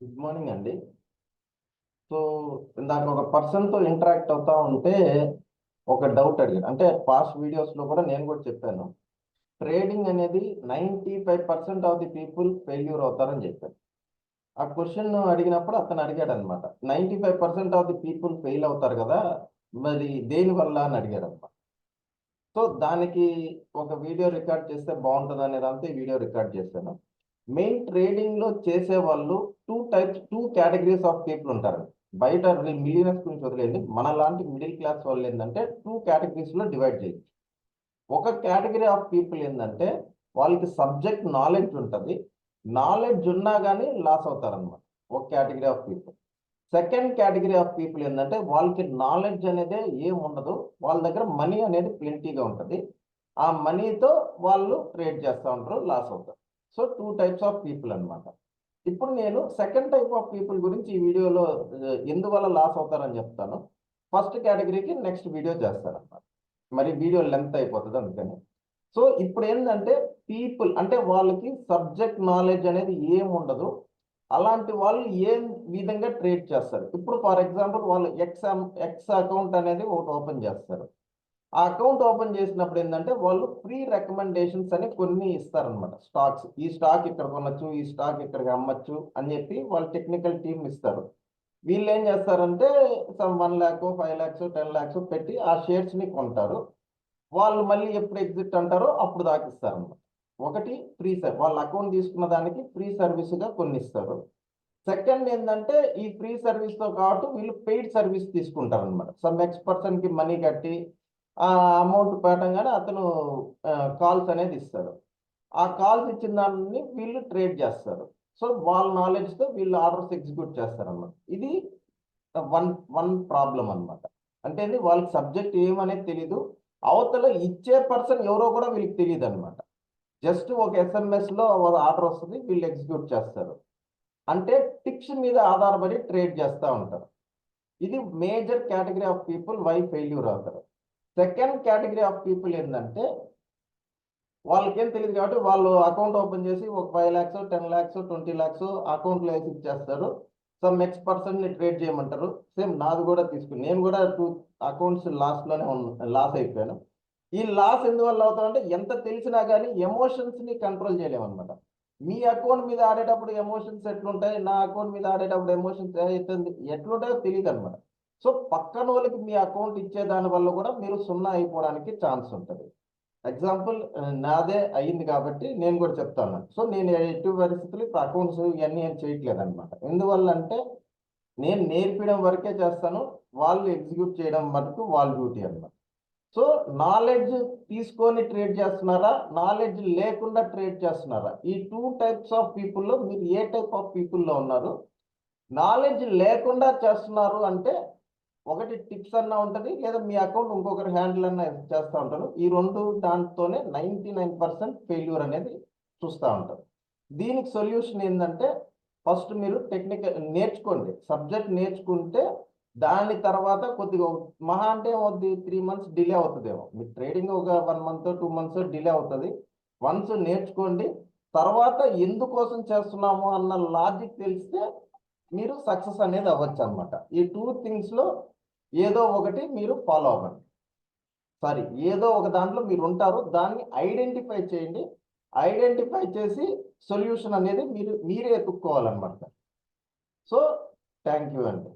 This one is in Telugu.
గుడ్ మార్నింగ్ అండి. సో ఇందాక ఒక పర్సన్తో ఇంటరాక్ట్ అవుతా ఉంటే ఒక డౌట్ అడిగాను. అంటే పాస్ట్ వీడియోస్లో కూడా నేను కూడా చెప్పాను. ట్రేడింగ్ అనేది 95% ఆఫ్ ది పీపుల్ ఫెయిల్యూర్ అవుతారని చెప్పాను. ఆ క్వశ్చన్ అడిగినప్పుడు అతను అడిగాడు అనమాట. 95% ఆఫ్ ది పీపుల్ ఫెయిల్ అవుతారు కదా, మరి దేని వల్ల అని అడిగాడు అనమాట. సో దానికి ఒక వీడియో రికార్డ్ చేస్తే బాగుంటుంది అనేదంతా ఈ వీడియో రికార్డ్ చేశాను. మెయిన్ ట్రేడింగ్ లో చేసే వాళ్ళు టూ కేటగిరీస్ ఆఫ్ పీపుల్ ఉంటారు. బయట మిలియనర్స్ గురించి వదిలేయండి, మన లాంటి మిడిల్ క్లాస్ వాళ్ళు ఏంటంటే టూ కేటగిరీస్ లో డివైడ్ చేయొచ్చు. ఒక కేటగిరీ ఆఫ్ పీపుల్ ఏంటంటే వాళ్ళకి సబ్జెక్ట్ నాలెడ్జ్ ఉంటుంది, నాలెడ్జ్ ఉన్నా కానీ లాస్ అవుతారు అనమాట. ఒక category of people. Second category of people ఏంటంటే వాళ్ళకి నాలెడ్జ్ అనేది ఏం ఉండదు, వాళ్ళ దగ్గర మనీ అనేది ప్లెంటీగా ఉంటుంది, ఆ మనీతో వాళ్ళు ట్రేడ్ చేస్తూ ఉంటారు, లాస్ అవుతారు. So two types of people అన్నమాట. ఇప్పుడు నేను సెకండ్ టైప్ ఆఫ్ పీపుల్ గురించి ఈ వీడియోలో ఎందువల్ల లాస్ అవుతారని చెప్తాను. ఫస్ట్ కేటగిరీకి నెక్స్ట్ వీడియో చేస్తాను అన్నమాట. మరి వీడియో లెంత్ అయిపోతుంది అందుకని. సో ఇప్పుడు ఏంటంటే పీపుల్ అంటే వాళ్ళకి సబ్జెక్ట్ నాలెడ్జ్ అనేది ఏం ఉండదు, అలాంటి వాళ్ళు ఏ విధంగా ట్రేడ్ చేస్తారు. ఇప్పుడు ఫర్ ఎగ్జాంపుల్ వాళ్ళు ఎక్స్ అకౌంట్ అనేది ఒకటి ఓపెన్ చేస్తారు. ఆ అకౌంట్ ఓపెన్ చేసినప్పుడు ఏంటంటే వాళ్ళు ప్రీ రికమెండేషన్స్ అని కొన్ని ఇస్తారనమాట. స్టాక్స్, ఈ స్టాక్ ఇక్కడ కొనొచ్చు, ఈ స్టాక్ ఇక్కడికి అమ్మచ్చు అని చెప్పి వాళ్ళు టెక్నికల్ టీమ్ ఇస్తారు. వీళ్ళు ఏం చేస్తారంటే సమ్ 1 lakhs 5 lakhs 10 lakhs పెట్టి ఆ షేర్స్ ని కొంటారు. వాళ్ళు మళ్ళీ ఎప్పుడు ఎగ్జిట్ అంటారో అప్పుడు దాకిస్తారు అనమాట. ఒకటి ఫ్రీ వాళ్ళ అకౌంట్ తీసుకున్న దానికి ఫ్రీ సర్వీస్ గా కొన్ని ఇస్తారు. సెకండ్ ఏంటంటే ఈ ఫ్రీ సర్వీస్ తో కాబట్టి వీళ్ళు పెయిడ్ సర్వీస్ తీసుకుంటారు అనమాట. సమ్ ఎక్స్ పర్సన్ కి మనీ కట్టి ఆ అమౌంట్ పెట్టంగానే అతను కాల్స్ అనేది ఇస్తాడు. ఆ కాల్స్ ఇచ్చిన దాన్ని వీళ్ళు ట్రేడ్ చేస్తారు. సో వాళ్ళ నాలెడ్జ్ తో వీళ్ళు ఆర్డర్స్ ఎగ్జిక్యూట్ చేస్తారు అన్నమాట. ఇది వన్ వన్ ప్రాబ్లం అన్నమాట. అంటే వాళ్ళకి సబ్జెక్ట్ ఏమనేది తెలీదు, అవతల ఇచ్చే పర్సన్ ఎవరో కూడా వీళ్ళకి తెలియదు అనమాట. జస్ట్ ఒక ఎస్ఎంఎస్ లో ఆర్డర్ వస్తుంది, వీళ్ళు ఎగ్జిక్యూట్ చేస్తారు. అంటే టిక్స్ మీద ఆధారపడి ట్రేడ్ చేస్తూ ఉంటారు. ఇది major category of people why failure అవుతారు. సెకండ్ కేటగిరీ ఆఫ్ పీపుల్ ఏంటంటే వాళ్ళకేం తెలియదు కాబట్టి వాళ్ళు అకౌంట్ ఓపెన్ చేసి ఒక 5 lakhs 10 lakhs 20 lakhs అకౌంట్లో వేసి ఇచ్చేస్తారు. సమ్ నెక్స్ట్ పర్సన్ ని ట్రేడ్ చేయమంటారు. సేమ్ నాది కూడా తీసుకుని నేను కూడా 2 అకౌంట్స్ లాస్ట్లోనే లాస్ అయిపోయాను. ఈ లాస్ ఎందువల్ల అవుతామంటే ఎంత తెలిసినా కానీ ఎమోషన్స్ ని కంట్రోల్ చేయలేమన్నమాట. మీ అకౌంట్ మీద ఆడేటప్పుడు ఎమోషన్స్ ఎట్లుంటాయి, నా అకౌంట్ మీద ఆడేటప్పుడు ఎమోషన్స్ ఎట్లుంటాయో తెలియదు అనమాట. సో పక్కన వాళ్ళకి మీ అకౌంట్ ఇచ్చే దాని వల్ల కూడా మీరు సున్నా అయిపోవడానికి ఛాన్స్ ఉంటుంది. ఎగ్జాంపుల్ నాదే అయ్యింది కాబట్టి నేను కూడా చెప్తాను. సో నేను ఎట్టి పరిస్థితులు ఇప్పుడు అకౌంట్స్ ఇవన్నీ ఏం చేయట్లేదు అనమాట. ఎందువల్ల అంటే నేను నేర్పించడం వరకే చేస్తాను, వాళ్ళు ఎగ్జిక్యూట్ చేయడం వరకు వాళ్ళ డ్యూటీ అనమాట. సో నాలెడ్జ్ తీసుకొని ట్రేడ్ చేస్తున్నారా, నాలెడ్జ్ లేకుండా ట్రేడ్ చేస్తున్నారా, ఈ టూ టైప్స్ ఆఫ్ పీపుల్లో మీరు ఏ టైప్ ఆఫ్ పీపుల్లో ఉన్నారు? నాలెడ్జ్ లేకుండా చేస్తున్నారు అంటే ఒకటి టిప్స్ అన్నా ఉంటుంది, లేదా మీ అకౌంట్ ఇంకొకరి హ్యాండిల్ అన్నా చేస్తూ ఉంటారు. ఈ రెండు దాంతోనే 99% ఫెయిల్యూర్ అనేది చూస్తూ ఉంటారు. దీనికి సొల్యూషన్ ఏంటంటే ఫస్ట్ మీరు టెక్నికల్ నేర్చుకోండి, సబ్జెక్ట్ నేర్చుకుంటే దాని తర్వాత కొద్దిగా మహా అంటే 3 months డిలే అవుతుందేమో. మీ ట్రేడింగ్ ఒక 1 month 2 months డిలే అవుతుంది. వన్స్ నేర్చుకోండి, తర్వాత ఎందుకోసం చేస్తున్నాము అన్న లాజిక్ తెలిస్తే మీరు సక్సెస్ అనేది అవ్వచ్చు అనమాట. ఈ 2 things లో ఏదో ఒకటి మీరు ఫాలో అవ్వండి. సారీ, ఏదో ఒక దాంట్లో మీరు ఉంటారు, దాన్ని ఐడెంటిఫై చేయండి. ఐడెంటిఫై చేసి సొల్యూషన్ అనేది మీరే ఎత్తుక్కోవాలన్నమాట. సో థ్యాంక్ యూ అండి.